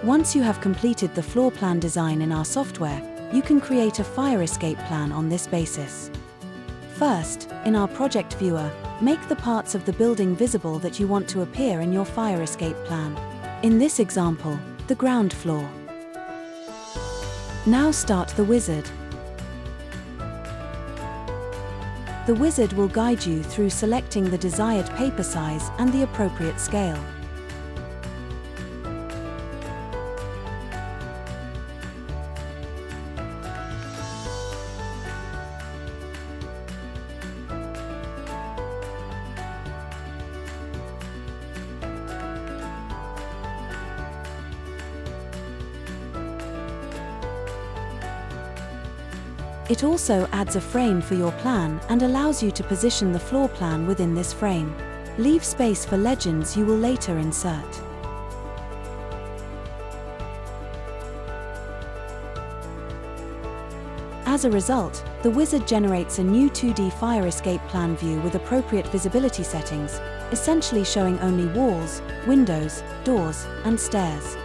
Once you have completed the floor plan design in our software, you can create a fire escape plan on this basis. First, in our project viewer, make the parts of the building visible that you want to appear in your fire escape plan. In this example, the ground floor. Now start the wizard. The wizard will guide you through selecting the desired paper size and the appropriate scale. It also adds a frame for your plan and allows you to position the floor plan within this frame. Leave space for legends you will later insert. As a result, the wizard generates a new 2D fire escape plan view with appropriate visibility settings, essentially showing only walls, windows, doors, and stairs.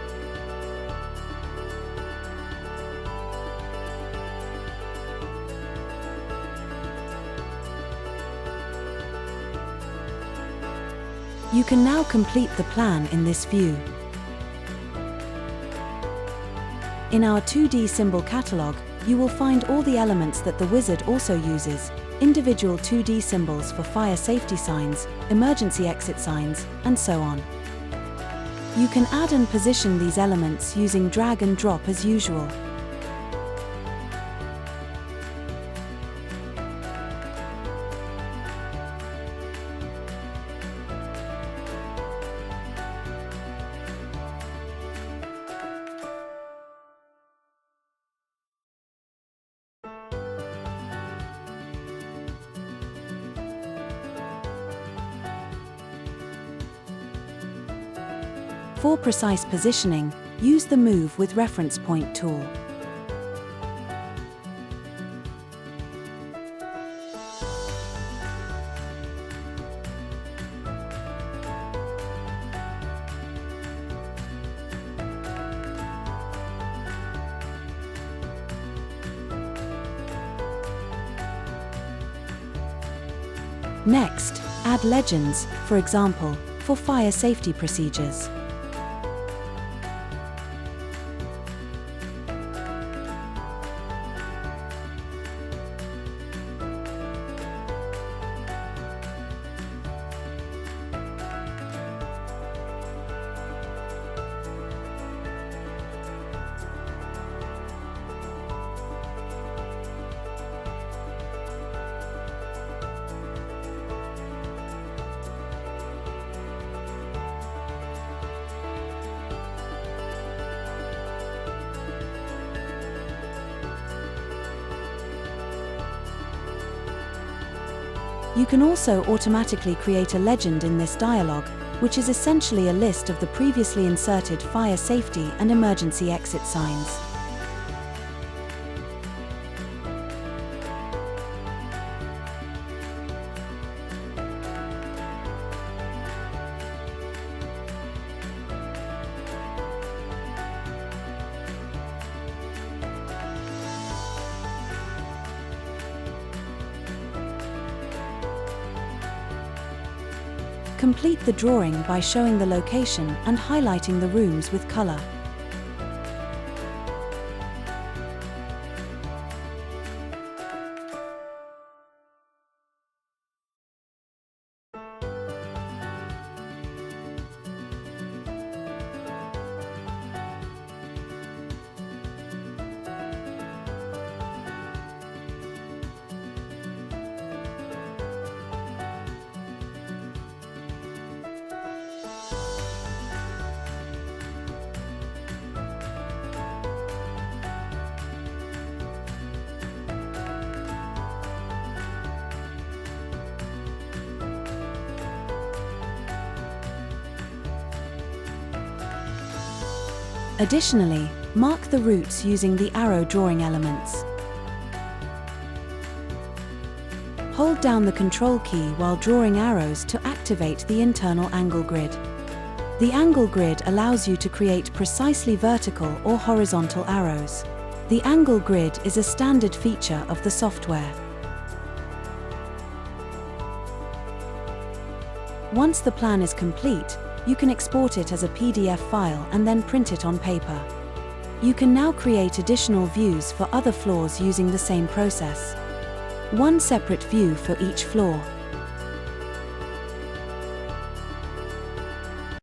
You can now complete the plan in this view. In our 2D symbol catalog, you will find all the elements that the wizard also uses, individual 2D symbols for fire safety signs, emergency exit signs, and so on. You can add and position these elements using drag and drop as usual. For precise positioning, use the Move with Reference Point tool. Next, add legends, for example, for fire safety procedures. You can also automatically create a legend in this dialog, which is essentially a list of the previously inserted fire safety and emergency exit signs. Complete the drawing by showing the location and highlighting the rooms with color. Additionally, mark the routes using the arrow drawing elements. Hold down the Control key while drawing arrows to activate the internal angle grid. The angle grid allows you to create precisely vertical or horizontal arrows. The angle grid is a standard feature of the software. Once the plan is complete, you can export it as a PDF file and then print it on paper. You can now create additional views for other floors using the same process. One separate view for each floor.